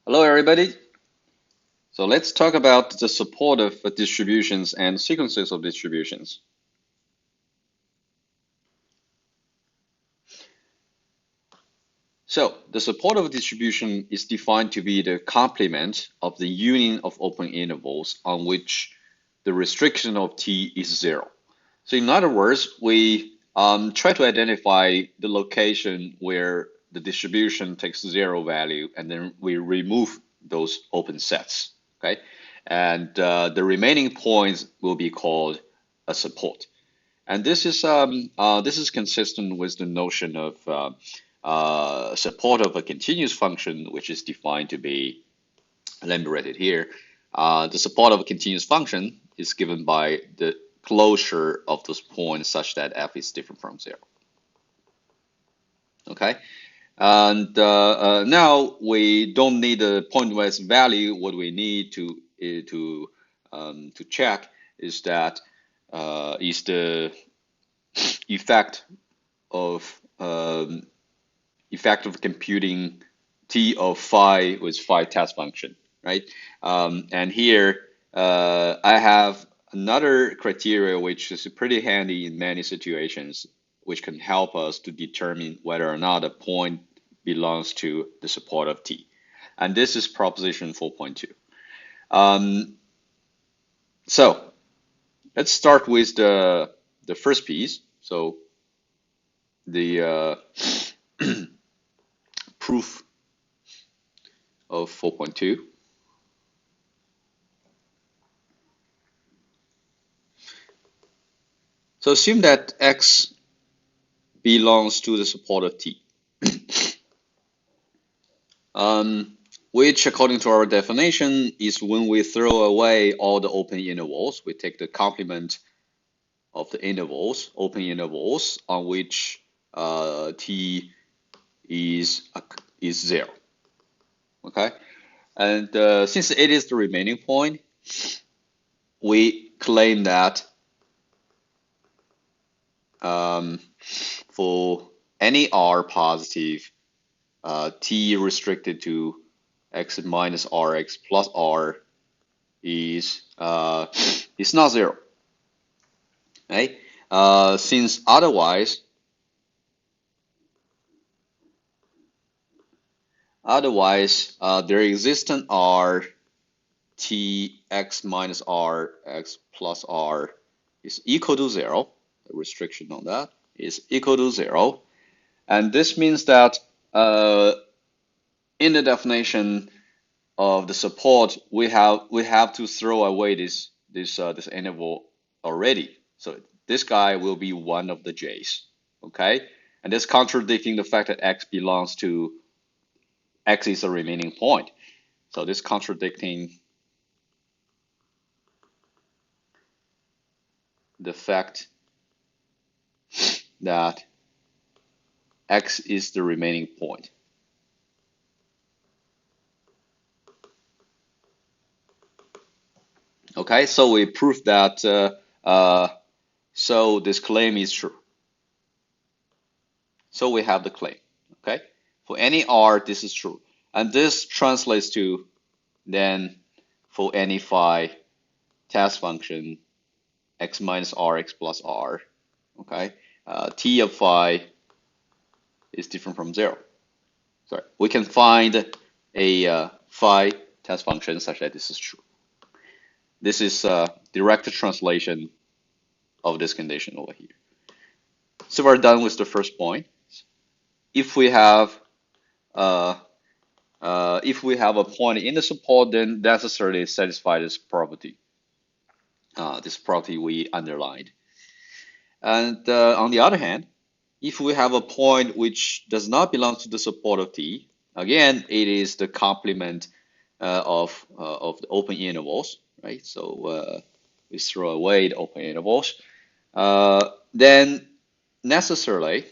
Hello, everybody. So let's talk about the support of distributions and sequences of distributions. So the support of distribution is defined to be the complement of the union of open intervals on which the restriction of t is zero. So in other words, we try to identify the location where the distribution takes zero value, and then we remove those open sets. Okay, and the remaining points will be called a support. And this is consistent with the notion of support of a continuous function, which is defined to be enumerated here. The support of a continuous function is given by the closure of those points such that f is different from zero. Okay, and now we don't need a pointwise value. What we need to check is that is the effect of computing t of phi with phi test function, right? And here I have another criteria which is pretty handy in many situations, which can help us to determine whether or not a point belongs to the support of t. And this is proposition 4.2. So let's start with the first piece. So the proof of 4.2. So assume that x belongs to the support of t, which according to our definition is when we throw away all the open intervals, we take the complement of the intervals, open intervals on which t is zero. Okay, and since it is the remaining point, we claim that for any r positive, t restricted to x minus rx plus r is not zero, right? Since otherwise their existent r t x minus r x plus r is equal to zero. The restriction on that is equal to zero, and this means that in the definition of the support, we have to throw away this interval already. So this guy will be one of the j's. Okay, and this contradicting the fact that x belongs to x is a remaining point. So this contradicting the fact that x is the remaining point. Okay, so we prove that so this claim is true. So we have the claim. Okay, for any r, this is true, and this translates to then for any phi test function x minus rx plus r. Okay, t of phi is different from zero. Sorry, we can find a phi test function such that this is true. This is a direct translation of this condition over here. So we're done with the first point. If we have a point in the support, then necessarily satisfy this property. This property we underlined. And on the other hand, if we have a point which does not belong to the support of t, again, it is the complement of the open intervals, right? So we throw away the open intervals. Then necessarily,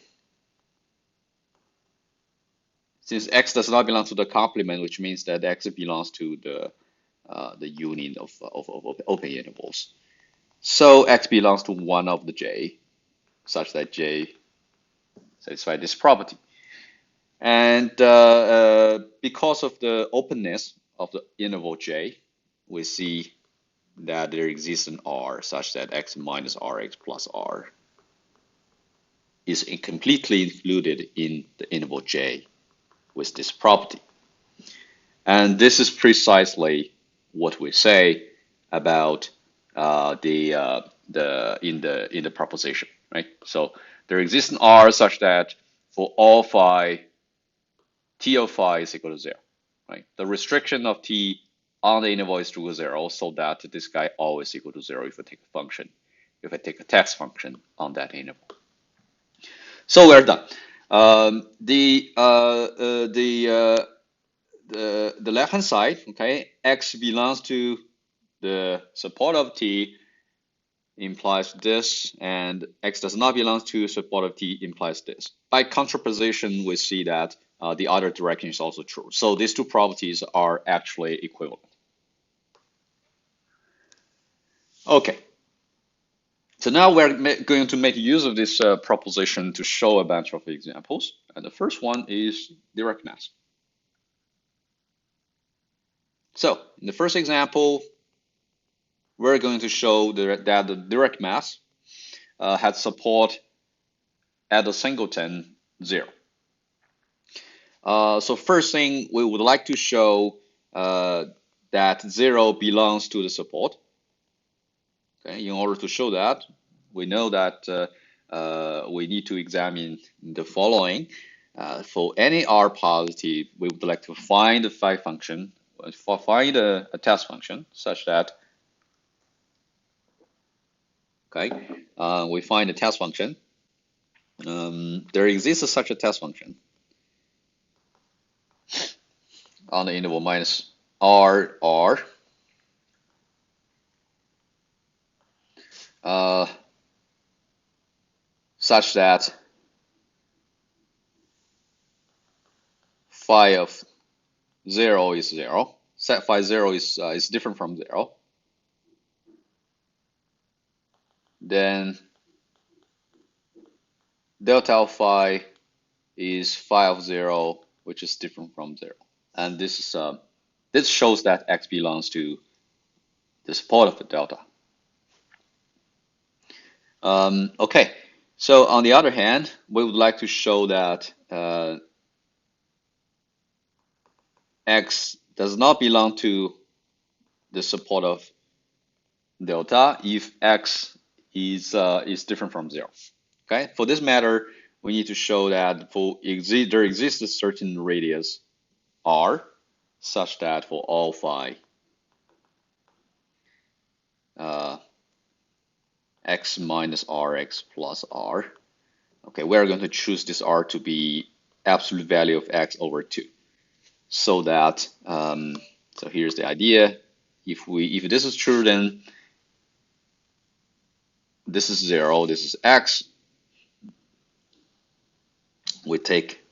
since x does not belong to the complement, which means that x belongs to the union of open intervals. So x belongs to one of the j, such that j satisfies this property. And because of the openness of the interval J, we see that there exists an R such that x minus Rx plus R is completely included in the interval J with this property. And this is precisely what we say about in the proposition, right? So there exists an R such that for all phi, T of phi is equal to 0, right? The restriction of T on the interval is equal to 0, so that this guy always equal to 0 if I take a function, if I take a test function on that interval. So we're done. The left hand side, okay, x belongs to the support of T implies this, and x does not belong to support of T implies this. By contraposition, we see that the other direction is also true. So these two properties are actually equivalent. Okay. So now we're going to make use of this proposition to show a bunch of examples. And the first one is direct mass. So in the first example, we're going to show that the direct mass has support at the singleton 0. So first thing, we would like to show that 0 belongs to the support. Okay, in order to show that, we know that we need to examine the following. For any R positive, we would like to find a phi function, find a test function such that, okay, we find a test function. There exists such a test function on the interval minus R, such that phi of 0 is 0. Set phi 0 is different from 0. Then delta of phi is phi of 0, which is different from 0. And this is this shows that x belongs to the support of the delta. Okay, so on the other hand, we would like to show that x does not belong to the support of delta if x is different from 0. Okay, for this matter, we need to show that there exists a certain radius r such that for all phi x minus rx plus r, okay, we're going to choose this r to be absolute value of x over 2. So that, so here's the idea. If this is true, then this is 0, this is x. We take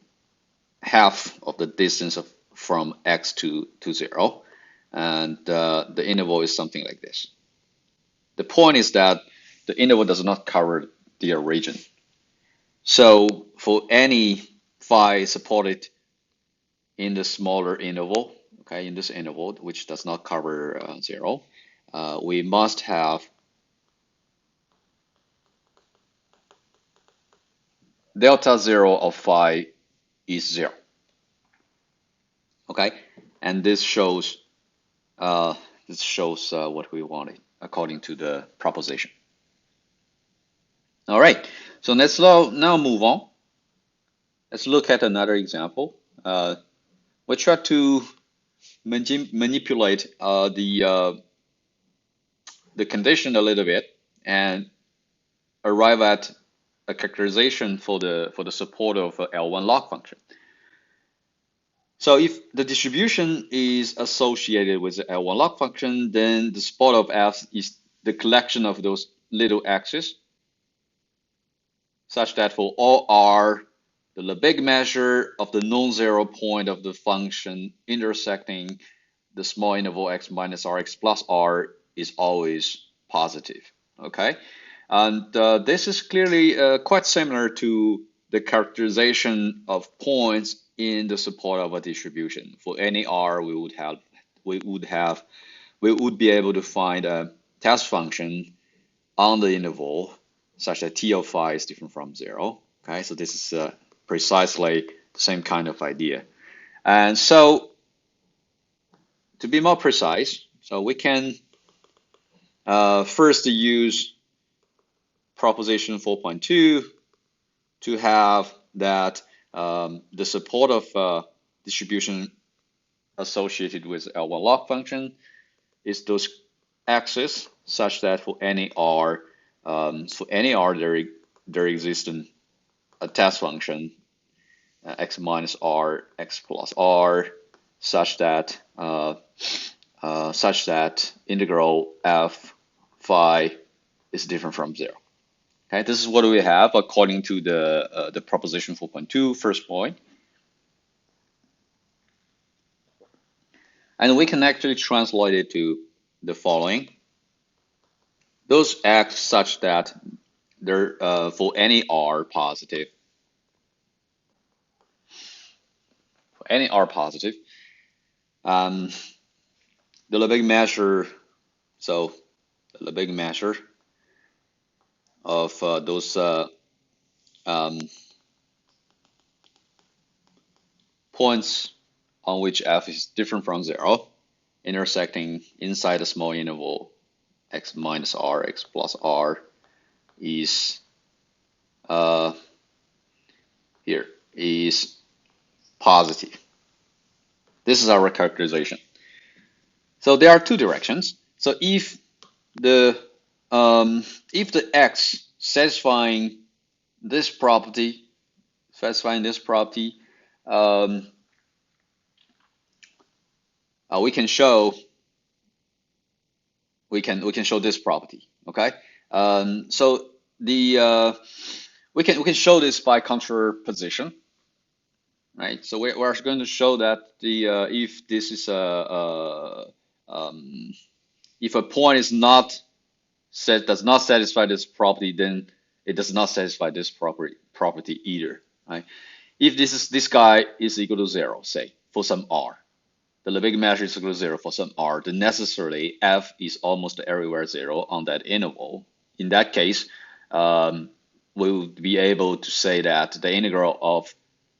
half of the distance from x to 0, and the interval is something like this. The point is that the interval does not cover the region. So for any phi supported in the smaller interval, okay, in this interval, which does not cover 0, we must have delta 0 of phi is 0. Okay, and this shows what we wanted according to the proposition. All right, so let's now move on. Let's look at another example. We try to manipulate the condition a little bit and arrive at a characterization for the support of L1 log function. So if the distribution is associated with the L1 log function, then the support of F is the collection of those little x's, such that for all R, the Lebesgue measure of the non-zero point of the function intersecting the small interval x minus Rx plus R is always positive. Okay, and this is clearly quite similar to the characterization of points in the support of a distribution. For any R, we would be able to find a test function on the interval such that T of phi is different from 0. Okay, so this is precisely the same kind of idea. And so to be more precise, so we can first use proposition 4.2 to have that the support of distribution associated with L1 log function is those x's such that for any R, there exists a test function x minus r, x plus r, such that integral f phi is different from 0. Okay, this is what we have according to the proposition 4.2 first point. And we can actually translate it to the following. Those act such that they're for any R positive, the Lebesgue measure, so the Lebesgue measure of those points on which f is different from 0, intersecting inside a small interval x minus r, x plus r, is here is positive. This is our characterization. So there are two directions. So if the x satisfying this property, we can show this property. Okay, so the we can show this by contraposition, right? So we're going to show that the if this is if a point is does not satisfy this property, then it does not satisfy this property either, right? If this guy is equal to 0, say for some r, the Lebesgue measure is equal to 0 for some r, then necessarily f is almost everywhere 0 on that interval. In that case, we would be able to say that the integral of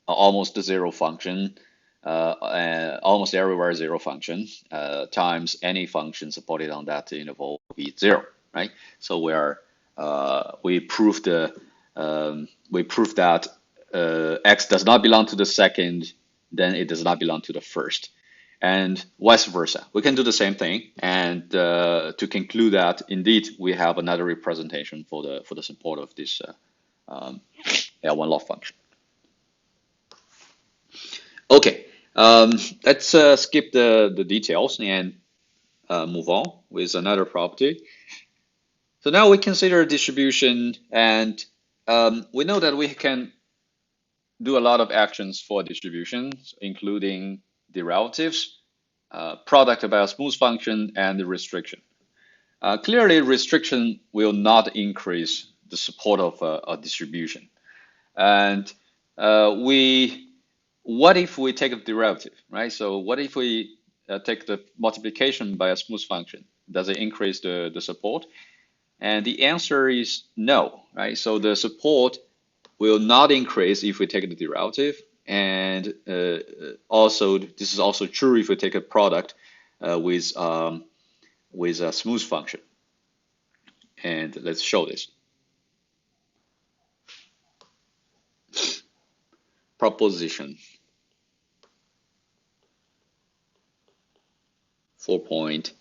almost 0 function, almost everywhere 0 function, times any function supported on that interval will be 0, right? So we proved that x does not belong to the second, then it does not belong to the first, and vice versa. We can do the same thing, and to conclude that indeed we have another representation for the support of this L1 log function. Okay, let's skip the details and move on with another property. So now we consider distribution, and we know that we can do a lot of actions for distributions, including derivatives, product about a smooth function, and the restriction. Clearly, restriction will not increase the support of a distribution. And what if we take a derivative, right? So what if we take the multiplication by a smooth function? Does it increase the support? And the answer is no, right? So the support will not increase if we take the derivative. And also, this is also true if we take a product with a smooth function. And let's show this. Proposition 4.4.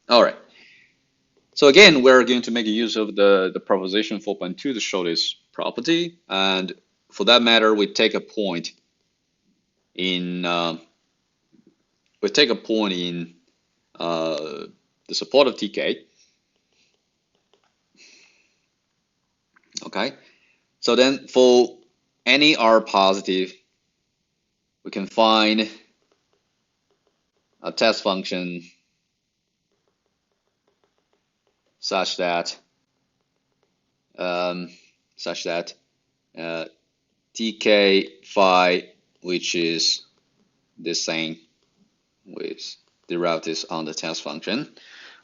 All right. So again, we're going to make use of the proposition 4.2 to show this property. And for that matter, we take a point in the support of TK. Okay. So then for any R positive, we can find a test function such that tk phi, which is this thing with derivatives on the test function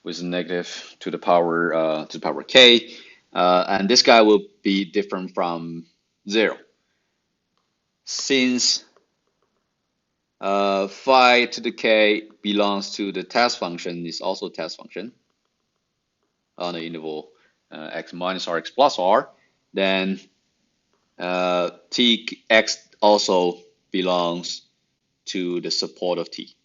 with negative to the power k, and this guy will be different from 0. Since phi to the k belongs to the test function, is also a test function on the interval x minus r, x plus r, then tx also belongs to the support of t.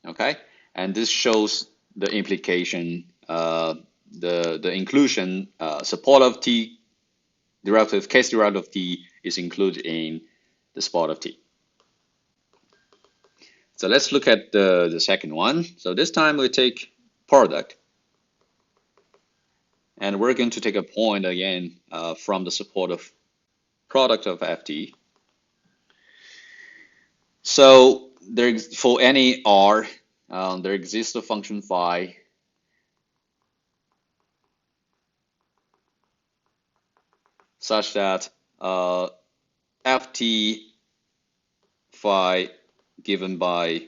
Okay, and this shows the implication, the inclusion, support of t derivative, case derivative of t is included in the support of t. So let's look at the second one. So this time we take product, and we're going to take a point again from the support of product of ft. So there, for any r, there exists a function phi such that ft phi given by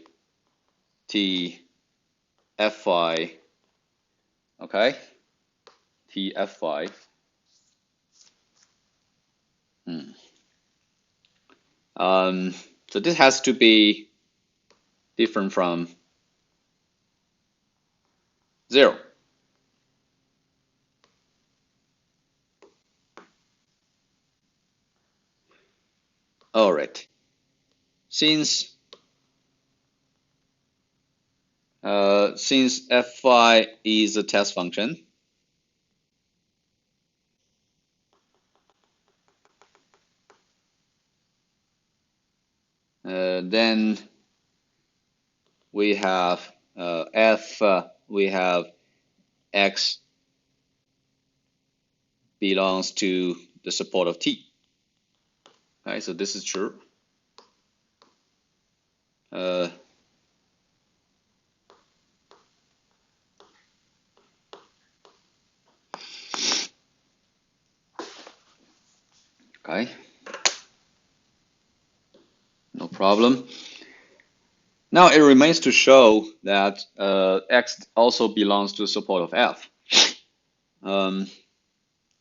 t f phi, okay, t f phi. So this has to be different from 0. All right. Since f phi is a test function, then we have we have x belongs to the support of t. Okay, so this is true. Okay, no problem. Now it remains to show that x also belongs to the support of f.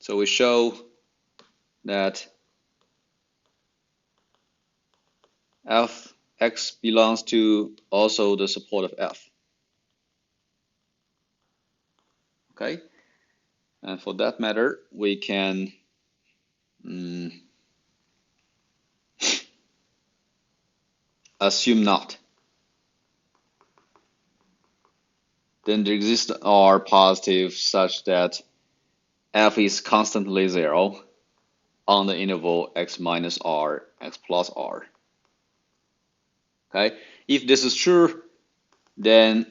So we show that x belongs to also the support of f. Okay, and for that matter, we can assume not. Then there exists r positive such that f is constantly 0 on the interval x minus r, x plus r. Okay, if this is true, then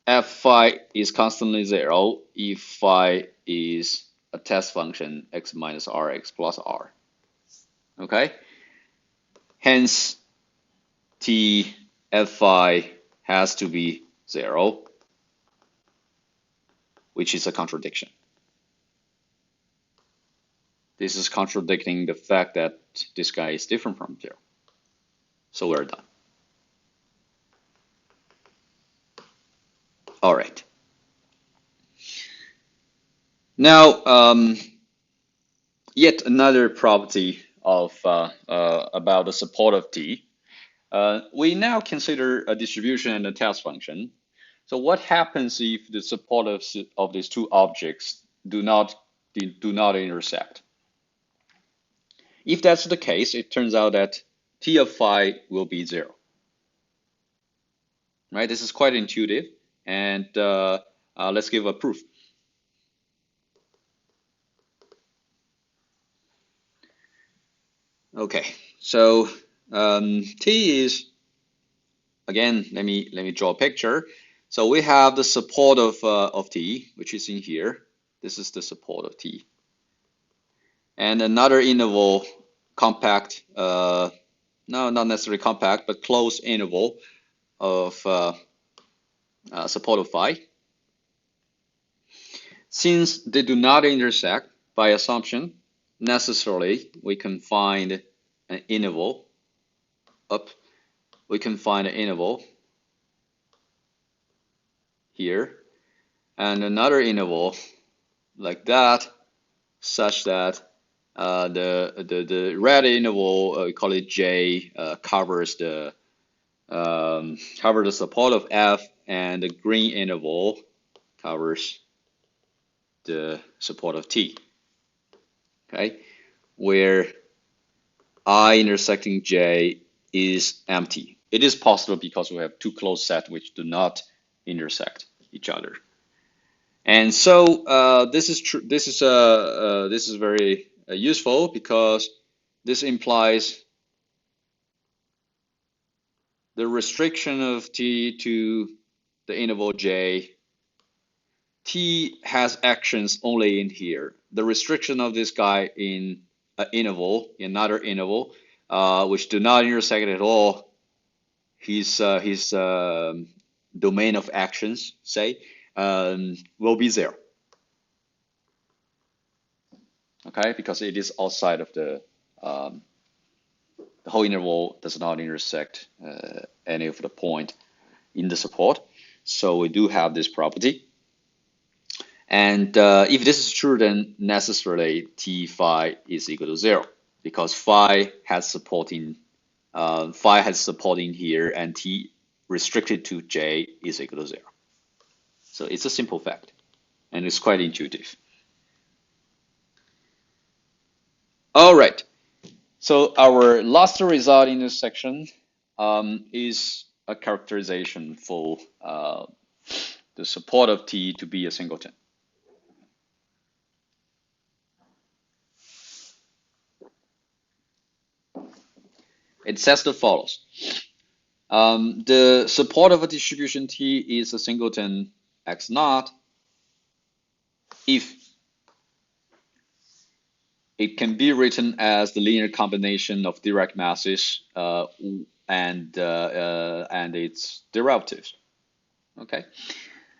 f phi is constantly 0 if phi is a test function x minus r, x plus r. Okay, hence t f phi has to be 0, which is a contradiction. This is contradicting the fact that this guy is different from 0. So we're done. All right. Now, yet another property of about the support of t. We now consider a distribution and a test function. So what happens if the support of these two objects do not intersect? If that's the case, it turns out that t of phi will be 0. Right? This is quite intuitive, and let's give a proof. Okay, so t is, again, let me draw a picture. So we have the support of t, which is in here. This is the support of t. And another interval, compact, no, not necessarily compact, but closed interval of support of phi. Since they do not intersect by assumption, necessarily we can find an interval up. We can find an interval here and another interval like that, such that the red interval, we call it J, covers the support of F, and the green interval covers the support of T. Okay, where I intersecting J is empty. It is possible because we have two closed sets which do not intersect each other. And so this is true. This is very useful because this implies the restriction of T to the interval J. T has actions only in here. The restriction of this guy in an interval, another interval, which do not intersect at all, his domain of actions, say, will be 0. Okay, because it is outside of the whole interval does not intersect any of the point in the support. So we do have this property. And if this is true, then necessarily T phi is equal to 0 because phi has supporting here, and T restricted to J is equal to 0. So it's a simple fact, and it's quite intuitive. All right. So our last result in this section is a characterization for the support of T to be a singleton. It says the follows. The support of a distribution T is a singleton X naught if it can be written as the linear combination of direct masses and its derivatives. Okay,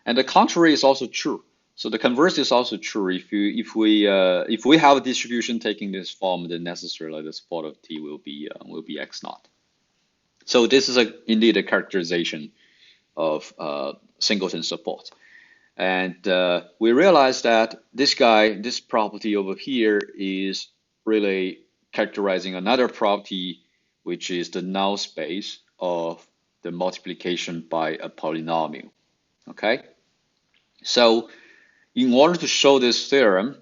and the contrary is also true. So the converse is also true. If we have a distribution taking this form, then necessarily the support of T will be X naught. So this is indeed a characterization of singleton support. And we realize that this property over here is really characterizing another property, which is the null space of the multiplication by a polynomial. Okay? So in order to show this theorem,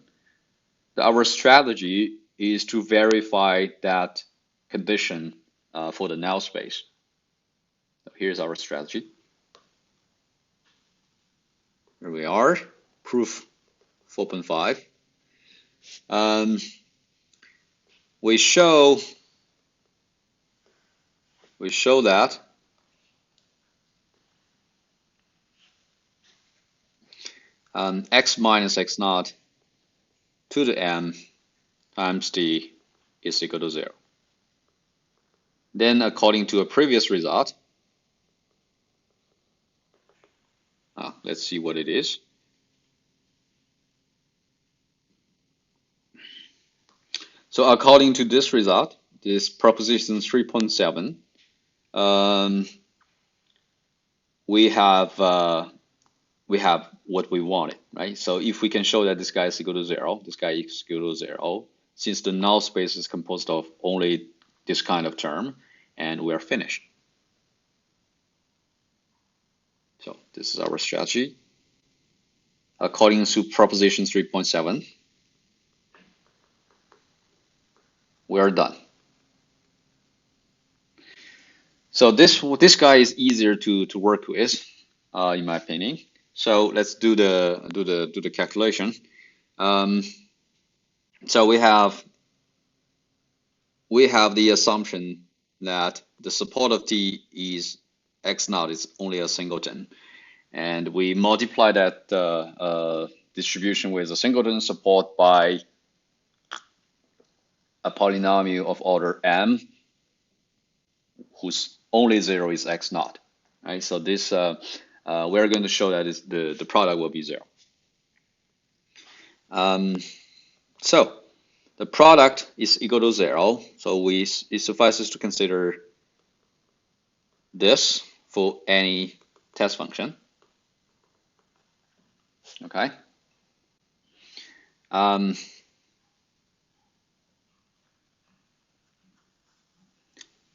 our strategy is to verify that condition for the null space. So here's our strategy. Here we are, proof 4.5. We show that x minus x naught to the m times d is equal to 0. Then, according to a previous result, let's see what it is. So according to this result, this proposition 3.7, we have what we wanted, right? So if we can show that this guy is equal to 0, this guy is equal to 0, since the null space is composed of only this kind of term, and we are finished. So this is our strategy. According to proposition 3.7, we are done. So this guy is easier to work with, in my opinion. So let's do the calculation. So we have the assumption that the support of T is x naught is only a singleton, and we multiply that distribution with a singleton support by a polynomial of order m, whose only 0 is x naught. Right. So this we're going to show that the product will be 0. So the product is equal to 0. So it suffices to consider this for any test function. Okay.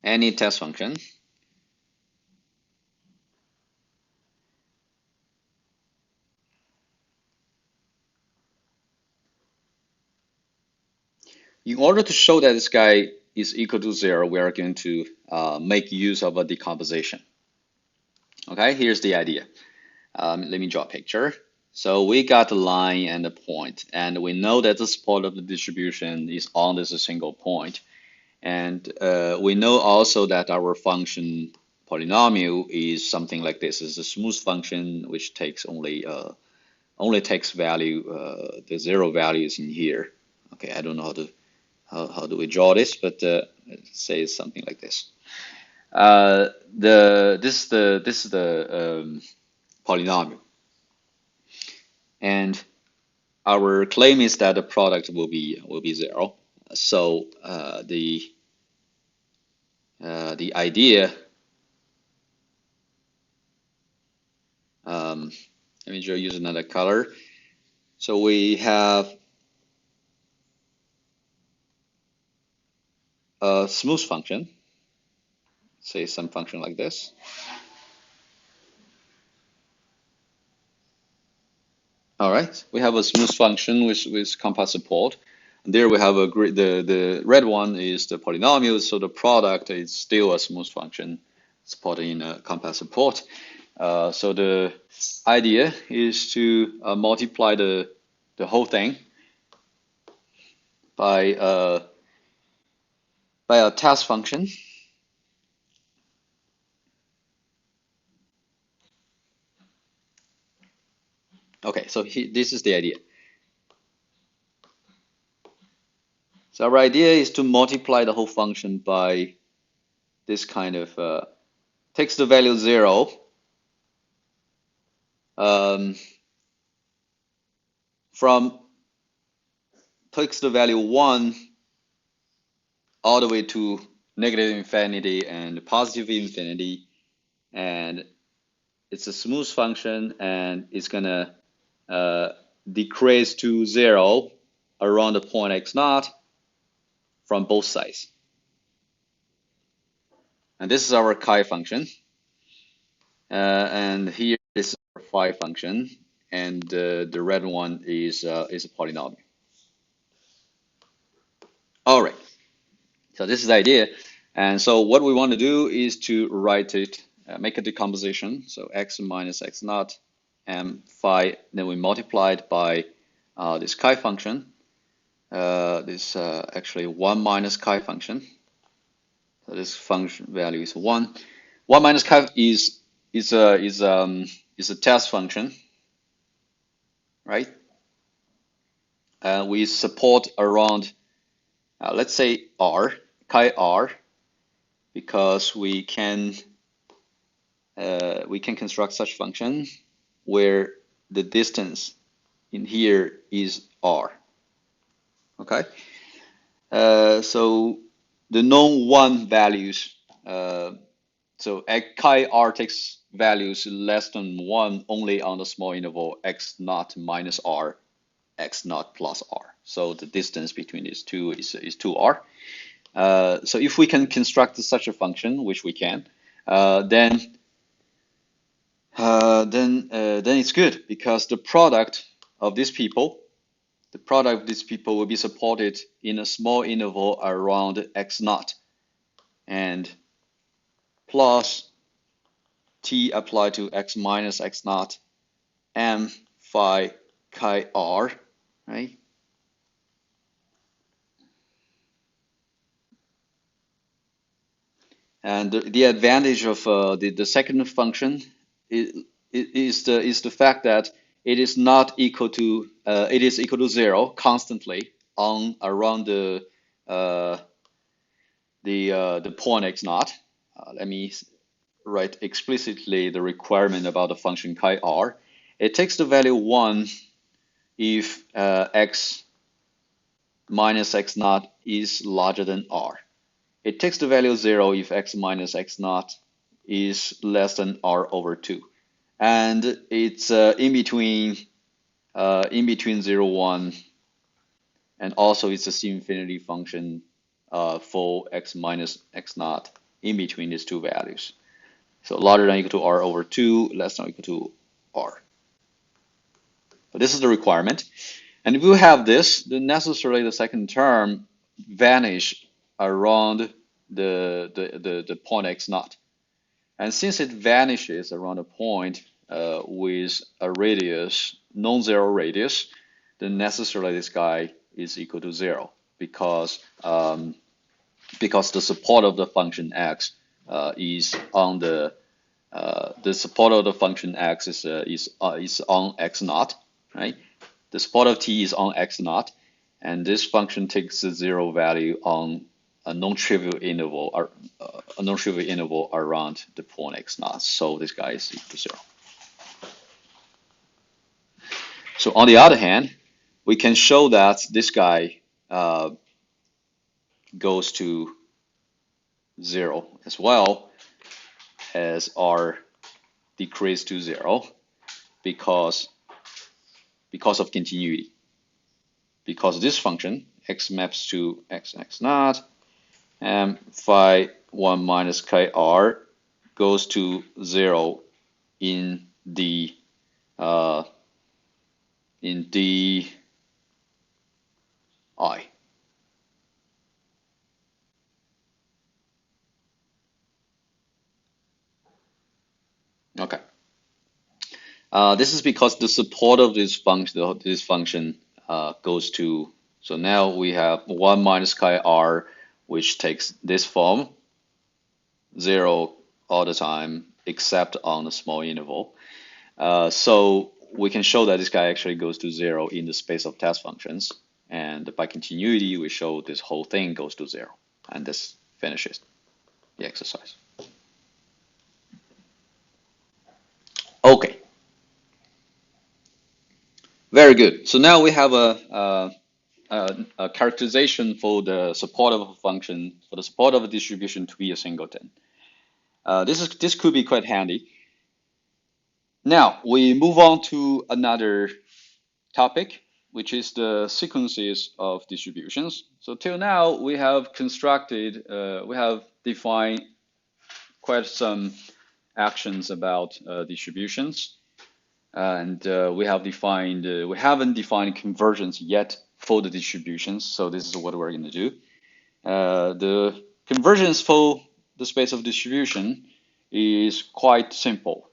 Any test function. In order to show that this guy is equal to 0, we are going to make use of a decomposition. Okay, here's the idea. Let me draw a picture. So we got a line and a point, and we know that the support of the distribution is on this single point. And we know also that our function polynomial is something like this. It's a smooth function which takes only takes value, the 0 values in here. Okay, I don't know how do we draw this, but let's say it's something like this. This is the polynomial, and our claim is that the product will be 0. So the idea, let me just use another color. So we have a smooth function, say some function like this. All right, we have a smooth function with compact support. And there we have the red one is the polynomial, so the product is still a smooth function supported in a compact support. So the idea is to multiply the whole thing by a test function. Okay, so this is the idea. So our idea is to multiply the whole function by this kind of takes the value 0, from takes the value 1 all the way to negative infinity and positive infinity, and it's a smooth function, and it's gonna decrease to 0 around the point x0 from both sides. And this is our chi function, and here this is our phi function, and the red one is a polynomial. All right, so this is the idea. And so what we want to do is to write it, make a decomposition. So x minus x naught m phi, then we multiply it by this chi function. This actually 1 minus chi function. So this function value is 1. 1 minus chi is a test function, right? We support around, let's say r, chi r, because we can construct such function where the distance in here is r. Okay, so the known 1 values, so chi r takes values less than 1 only on the small interval x naught minus r, x naught plus r. So the distance between these two is 2r. So if we can construct such a function, which we can, then it's good, because the product of these people will be supported in a small interval around x naught, and plus t applied to x minus x naught m phi chi r, right? And the advantage of the second function is the fact that it is not equal to it is equal to 0 constantly on around the point x naught. Let me write explicitly the requirement about the function chi r. It takes the value 1 if x minus x naught is larger than r. It takes the value 0 if x minus x naught is less than r over 2. And it's in between 0, 1, and also it's a C-infinity function for x minus x naught in between these two values. So larger than or equal to r over 2, less than or equal to r. So this is the requirement. And if you have this, then necessarily the second term vanish around the point x naught. And since it vanishes around a point with a radius, non-zero radius, then necessarily this guy is equal to 0 because the support of the function x is on the support of the function x is on x naught, right? The support of t is on x naught, and this function takes a 0 value on a non-trivial interval around the point x naught. So this guy is equal to 0. So on the other hand, we can show that this guy goes to 0 as well as r decrease to 0 because of continuity. Because this function x maps to x naught, and phi 1 minus kr goes to 0 in the I. Okay. This is because the support of this function goes to, so now we have 1 minus chi r, which takes this form, 0 all the time, except on the small interval. So we can show that this guy actually goes to 0 in the space of test functions. And by continuity, we show this whole thing goes to 0. And this finishes the exercise. Okay. Very good. So now we have a characterization for the support of a function, for the support of a distribution to be a singleton. This could be quite handy. Now we move on to another topic, which is the sequences of distributions. So till now we have defined quite some actions about distributions, and we haven't defined convergence yet for the distributions. So this is what we're going to do. The convergence for the space of distribution is quite simple.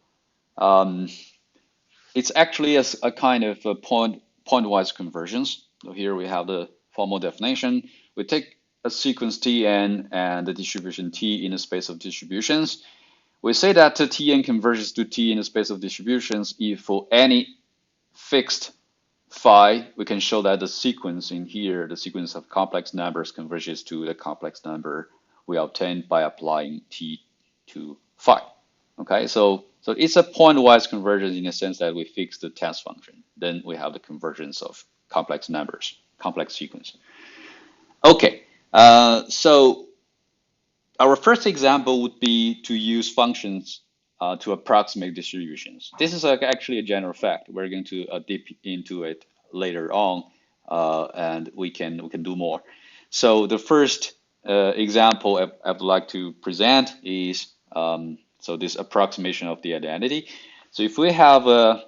It's actually a kind of a pointwise convergence. So here we have the formal definition. We take a sequence Tn and the distribution T in the space of distributions. We say that Tn converges to T in the space of distributions if for any fixed phi, we can show that the sequence in here, the sequence of complex numbers converges to the complex number we obtained by applying T to phi. Okay, so it's a pointwise convergence in the sense that we fix the test function. Then we have the convergence of complex numbers, complex sequence. Okay, so our first example would be to use functions to approximate distributions. This is actually a general fact. We're going to dip into it later on, and we can do more. So the first example I would like to present is so this approximation of the identity. So if we have a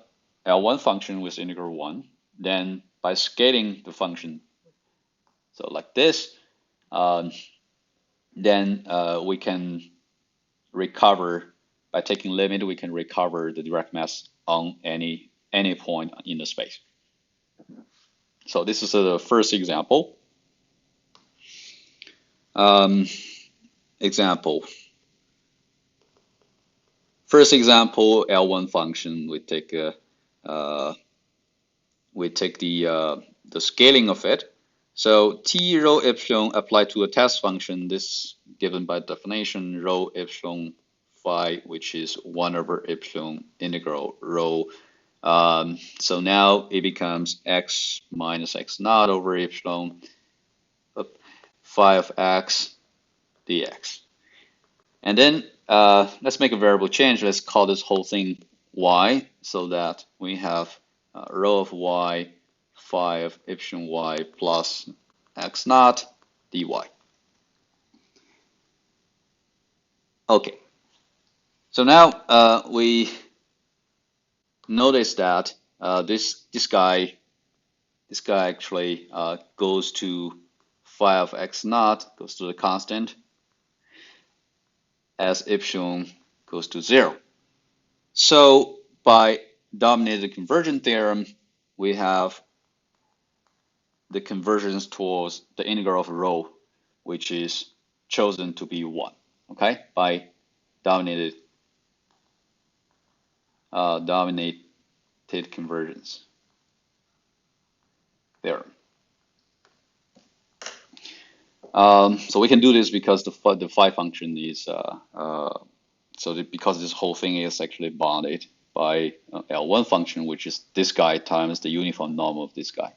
L1 function with integral 1, then by scaling the function, so like this, then we can recover, by taking limit, we can recover the direct mass on any point in the space. So this is the first example. First example, L1 function. We take the scaling of it. So T rho epsilon applied to a test function. This given by definition rho epsilon phi, which is 1 over epsilon integral rho. So now it becomes x minus x naught over epsilon. phi of x dx. And then let's make a variable change. Let's call this whole thing y, so that we have rho of y, phi of epsilon y plus x naught dy. Okay, so now we notice that this guy actually goes to phi of x naught, goes to the constant, as epsilon goes to 0. So by dominated convergence theorem, we have the convergence towards the integral of rho, which is chosen to be 1, okay, by dominated convergence theorem. So we can do this because the phi function is because this whole thing is actually bounded by L1 function, which is this guy times the uniform norm of this guy.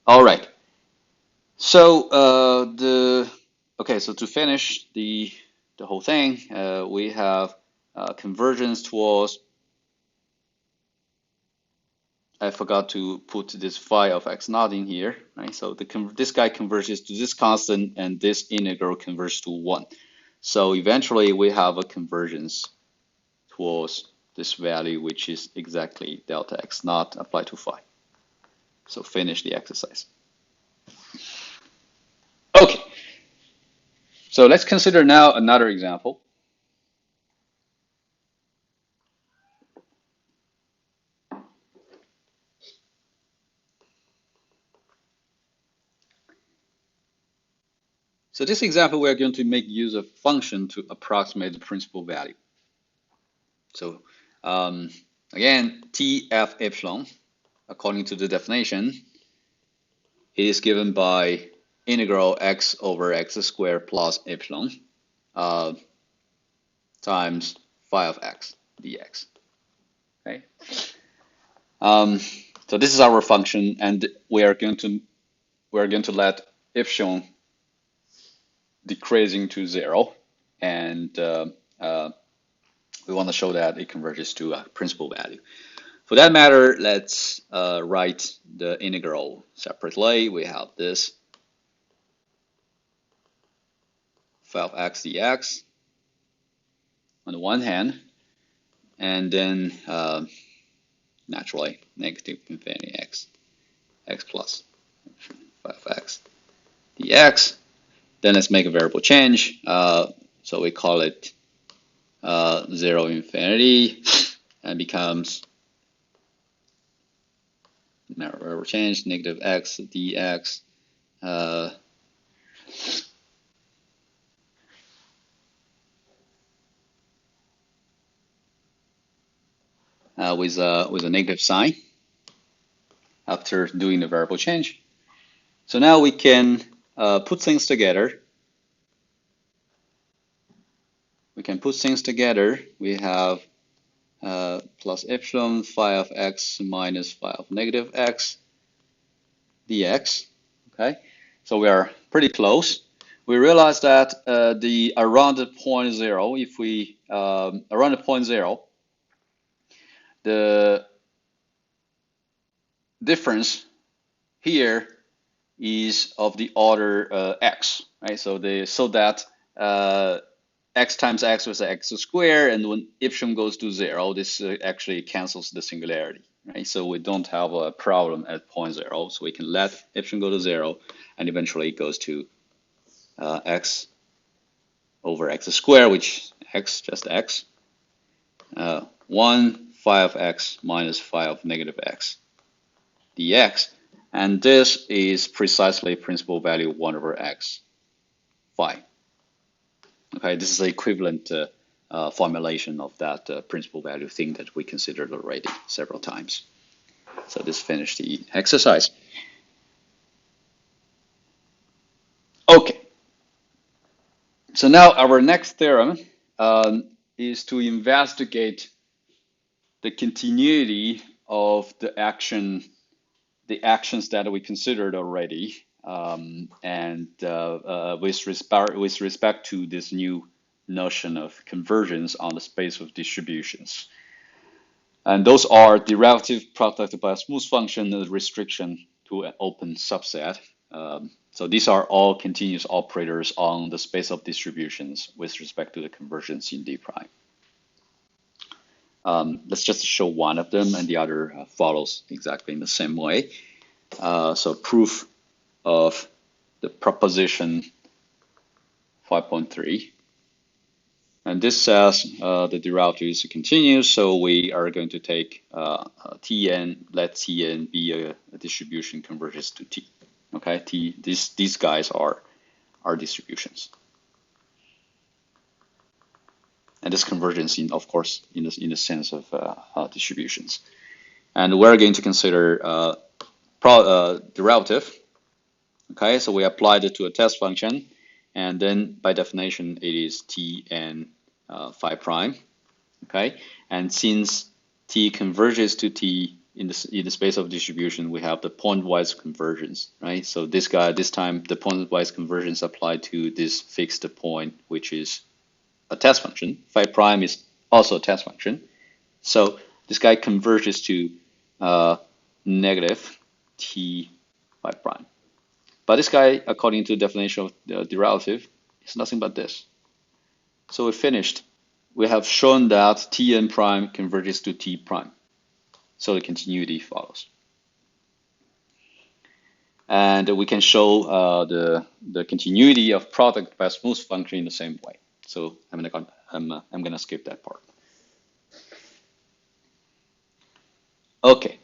All right. So so to finish the whole thing, we have convergence towards. I forgot to put this phi of x naught in here, right? So this guy converges to this constant, and this integral converges to 1. So eventually we have a convergence towards this value, which is exactly delta x naught applied to phi. So finish the exercise. Okay. So let's consider now another example. So this example, we're going to make use of function to approximate the principal value. So again, TF epsilon, according to the definition, is given by integral x over x squared plus epsilon times phi of x dx. Okay. So this is our function, and we are going to let epsilon decreasing to 0, and we want to show that it converges to a principal value. For that matter, let's write the integral separately. We have this phi of x dx on the one hand, and then naturally negative infinity x plus phi of x dx. Then let's make a variable change. So we call it 0 infinity, and becomes variable change negative x dx with a negative sign after doing the variable change. So now we can put things together. We have plus epsilon phi of x minus phi of negative x dx. Okay, so we are pretty close. We realize that around the point 0, if we around the point 0, the difference here is of the order x, right? So that x times x was x squared, and when epsilon goes to 0, this actually cancels the singularity, right? So we don't have a problem at point 0, so we can let epsilon go to 0, and eventually it goes to x over x squared, which just x, 1 phi of x minus phi of negative x dx, and this is precisely principal value 1 over x phi. Okay, this is the equivalent formulation of that principal value thing that we considered already several times. So this finished the exercise. Okay. So now our next theorem is to investigate the continuity of the actions that we considered already and with respect to this new notion of convergence on the space of distributions. And those are derivative produced by a smooth function and restriction to an open subset. So these are all continuous operators on the space of distributions with respect to the convergence in D prime. Let's just show one of them, and the other follows exactly in the same way. So proof of the proposition 5.3. And this says the derivative is continuous, so we are going to take Tn, let Tn be a distribution converges to T. Okay, these guys are distributions. And this convergence, of course, in the sense of distributions. And we're going to consider derivative. Okay, so we applied it to a test function, and then by definition it is T and phi prime. Okay, and since T converges to T in the space of distribution, we have the pointwise convergence, right? So this time the pointwise convergence applied to this fixed point, which is a test function. Phi prime is also a test function. So this guy converges to negative T phi prime. But this guy, according to the definition of the derivative, is nothing but this. So we finished. We have shown that Tn prime converges to T prime. So the continuity follows. And we can show the continuity of product by a smooth function in the same way. So I'm gonna skip that part. Okay.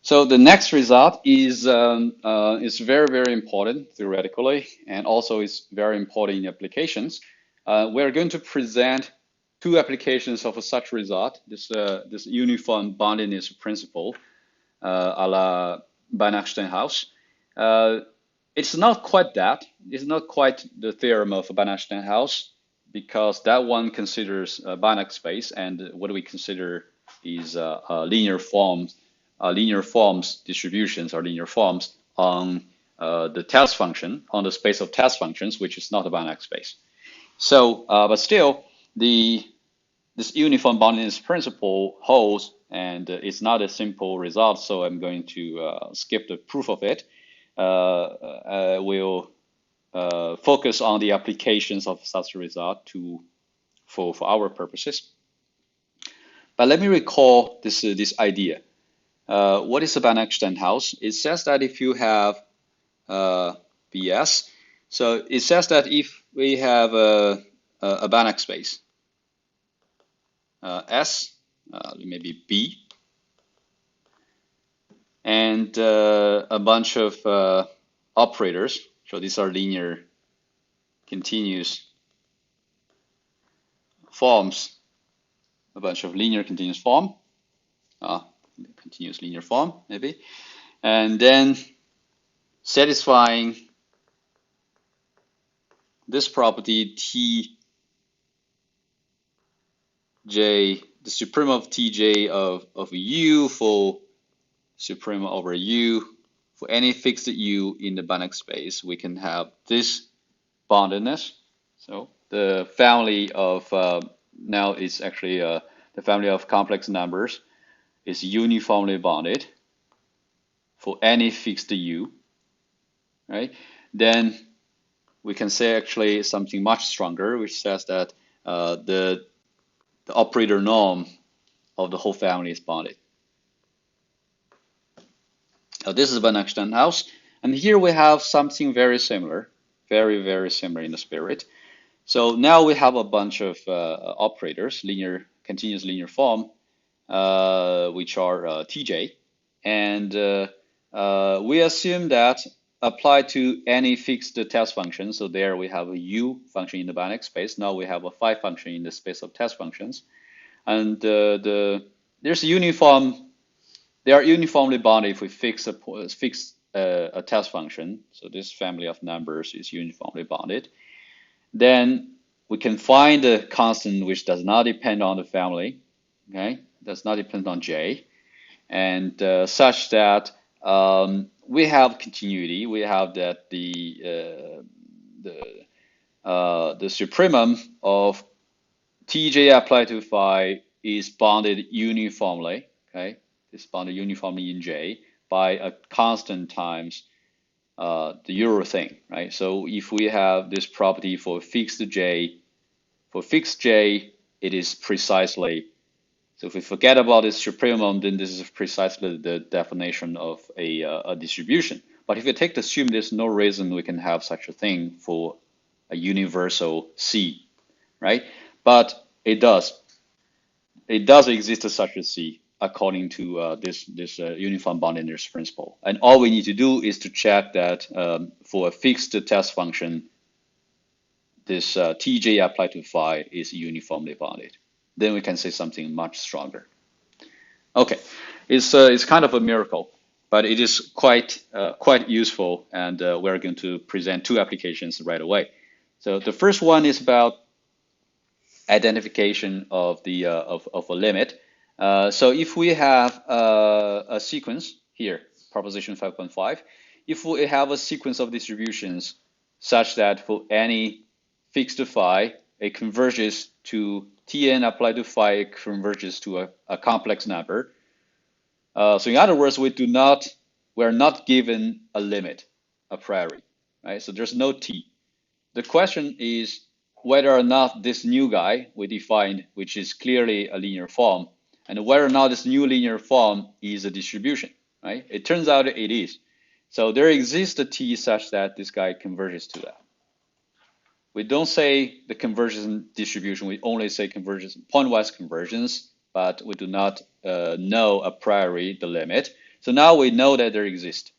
So the next result is very, very important theoretically, and also is very important in applications. We're going to present two applications of such result. This uniform boundedness principle, a la Banach-Steinhaus. It's not quite that. It's not quite the theorem of Banach-Steinhaus, because that one considers Banach space, and what we consider is linear forms distributions or linear forms on the test function, on the space of test functions, which is not a Banach space. So, but still, this uniform boundedness principle holds, and it's not a simple result. So I'm going to skip the proof of it. We'll focus on the applications of such a result for our purposes. But let me recall this idea. What is a Banach-Steinhaus? It says that if you have Bs, so it says that if we have a Banach space, S, maybe B, and a bunch of operators, so these are linear continuous forms, a bunch of linear continuous form, continuous linear form maybe, and then satisfying this property Tj, the suprema of Tj of U for suprema over U for any fixed U in the Banach space, we can have this boundedness. So the family of now is actually the family of complex numbers is uniformly bounded for any fixed U, right? Then we can say actually something much stronger, which says that the operator norm of the whole family is bounded. So this is Banach-Steinhaus, and here we have something very similar, very, very similar in the spirit. So now we have a bunch of operators, continuous linear form, which are Tj, and we assume that applied to any fixed test function. So there we have a U function in the Banach space. Now we have a phi function in the space of test functions, and there's uniform. They are uniformly bounded if we fix a test function. So this family of numbers is uniformly bounded. Then we can find a constant which does not depend on the family. Okay, does not depend on J, and such that we have continuity. We have that the supremum of Tj applied to phi is bounded uniformly. Okay, it's bounded uniformly in J by a constant times the Euro thing, right? So if we have this property for fixed J, it is precisely. So if we forget about this supremum, then this is precisely the definition of a distribution. But if you take the assume there's no reason we can have such a thing for a universal C, right? But it does. It does exist as such a C according to this uniform boundedness principle. And all we need to do is to check that for a fixed test function, this Tj applied to phi is uniformly bounded. Then we can say something much stronger. Okay, it's kind of a miracle, but it is quite useful, and we're going to present two applications right away. So the first one is about identification of the of a limit. So if we have a sequence here, proposition 5.5, if we have a sequence of distributions such that for any fixed phi, it converges to Tn applied to phi, it converges to a complex number. So in other words, we're not given a limit a priori, right? So there's no T. The question is whether or not this new guy we defined, which is clearly a linear form, and whether or not this new linear form is a distribution, right? It turns out it is. So there exists a T such that this guy converges to that. We don't say the convergence distribution, we only say convergence, pointwise convergence, but we do not know a priori the limit. So now we know that there exists.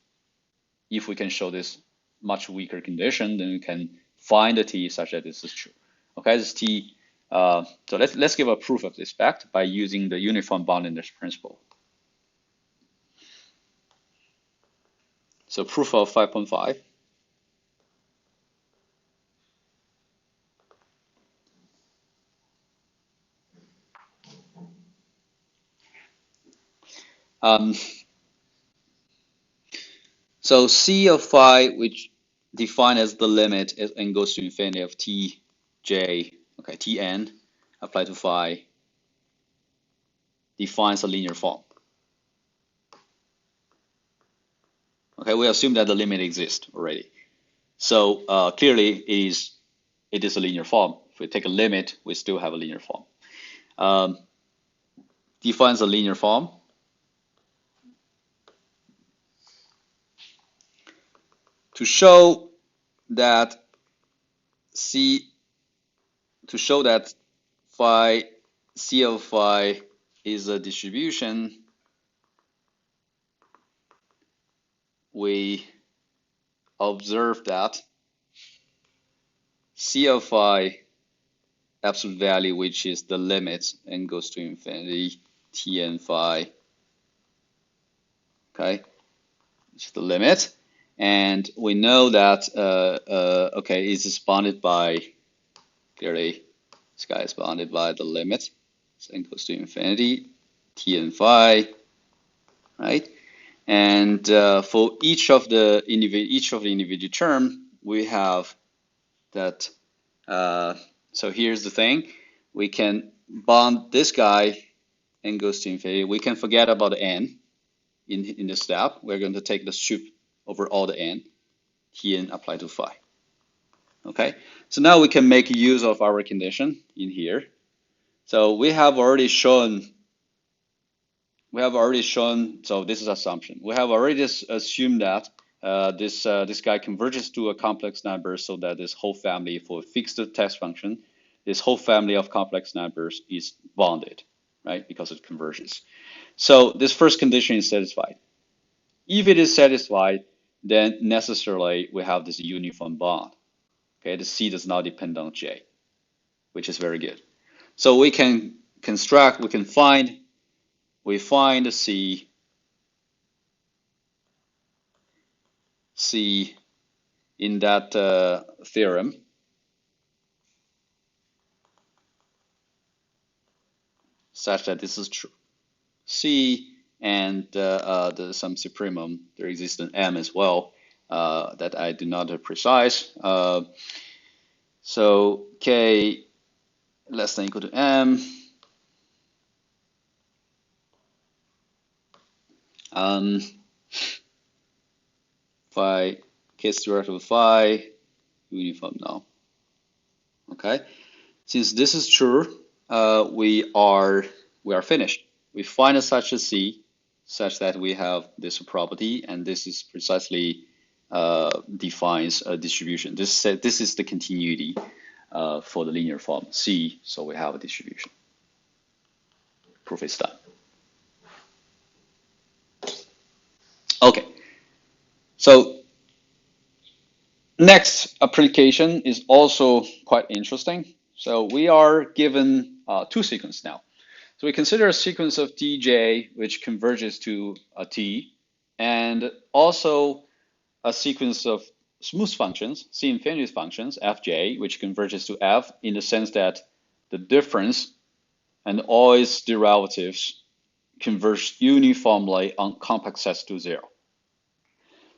If we can show this much weaker condition, then we can find a T such that this is true. Okay, this T. So let's give a proof of this fact by using the uniform boundedness principle. So proof of 5.5. So C of phi, which defined as the limit and goes to infinity of Tj, okay, Tn applied to phi, defines a linear form. Okay, we assume that the limit exists already. So clearly it is a linear form. If we take a limit, we still have a linear form. Defines a linear form. To show that phi C of phi is a distribution, we observe that C of phi absolute value, which is the limit and goes to infinity, Tn phi, okay, which is the limit. And we know that, okay, it's bounded by, clearly, this guy is bounded by the limit, so it goes to infinity, Tn phi, right? And for each of the individual term, we have that. So here's the thing: we can bound this guy and goes to infinity. We can forget about the n in this step. We're going to take the sup over all the n, Tn applied to phi. Okay, so now we can make use of our condition in here. So we have already shown. So this is assumption. We have already assumed that this guy converges to a complex number, so that this whole family for a fixed test function, this whole family of complex numbers is bounded, right? Because it converges. So this first condition is satisfied. If it is satisfied, then necessarily we have this uniform bound. Okay, the C does not depend on J, which is very good. So we can construct, we find the C in that theorem such that this is true. C and the some supremum, there exists an M as well that I do not precise. So K less than equal to M. Phi case derivative of phi uniform now. Okay, since this is true, we are finished. We find such a C such that we have this property, and this is precisely defines a distribution. This is the continuity for the linear form C, so we have a distribution. Proof is done. Okay, so next application is also quite interesting. So we are given two sequences now. So we consider a sequence of Dj which converges to a T, and also a sequence of smooth functions, C infinity functions, Fj, which converges to F in the sense that the difference and all its derivatives converge uniformly on compact sets to 0.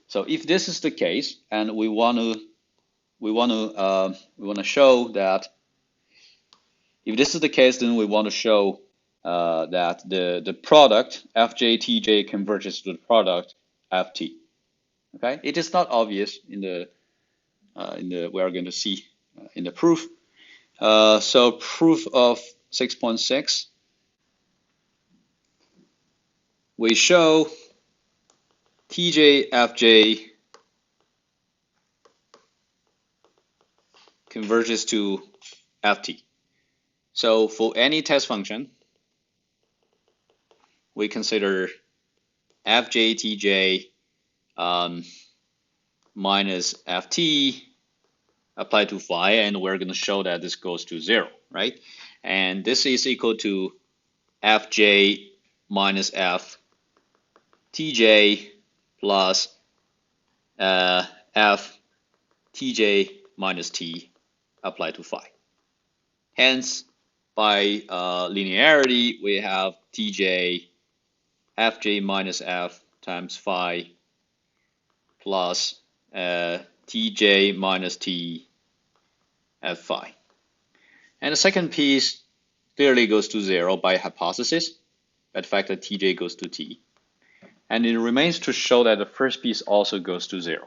So if this is the case, and we want to show that if this is the case, then we want to show that the product Fj Tj converges to the product Ft. Okay, it is not obvious in the we are going to see in the proof. So proof of 6.6, we show Tj Fj converges to Ft. So for any test function, we consider Fj Tj minus Ft applied to phi, and we're going to show that this goes to 0, right? And this is equal to Fj minus F Tj plus F Tj minus T applied to phi. Hence, by linearity, we have Tj Fj minus F times phi plus Tj minus T F phi. And the second piece clearly goes to 0 by hypothesis, by the fact that Tj goes to T. And it remains to show that the first piece also goes to 0.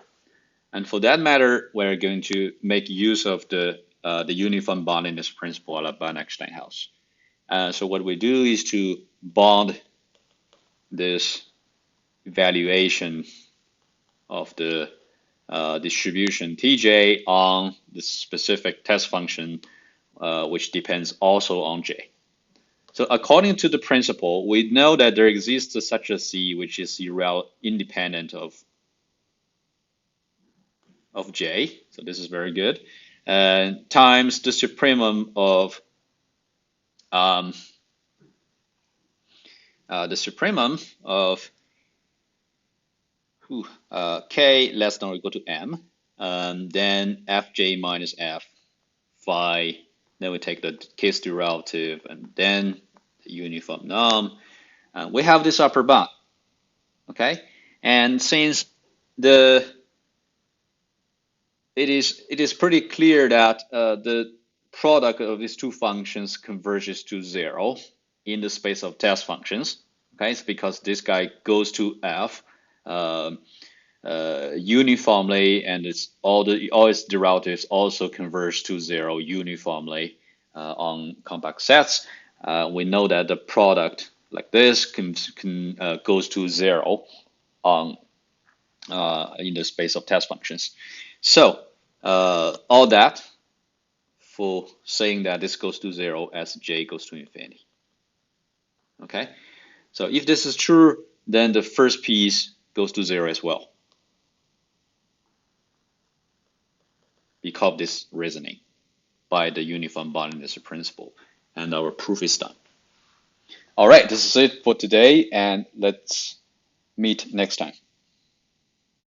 And for that matter, we're going to make use of the uniform boundedness principle at Ban-Eckstein-House. So what we do is to bound this evaluation of the distribution Tj on the specific test function, which depends also on J. So according to the principle, we know that there exists such a C which is independent of J. So this is very good. Times the supremum of K less than or equal to M, then Fj minus F phi. Then we take the case derivative, and then the uniform norm. We have this upper bound, okay? And since it is pretty clear that the product of these two functions converges to 0 in the space of test functions, okay? It's because this guy goes to F uniformly, and it's all its derivatives also converge to 0 uniformly on compact sets. We know that the product like this goes to 0 on in the space of test functions. So all that for saying that this goes to 0 as J goes to infinity. Okay, so if this is true, then the first piece goes to 0 as well, because of this reasoning by the uniform boundedness principle, and our proof is done. All right, this is it for today, and let's meet next time.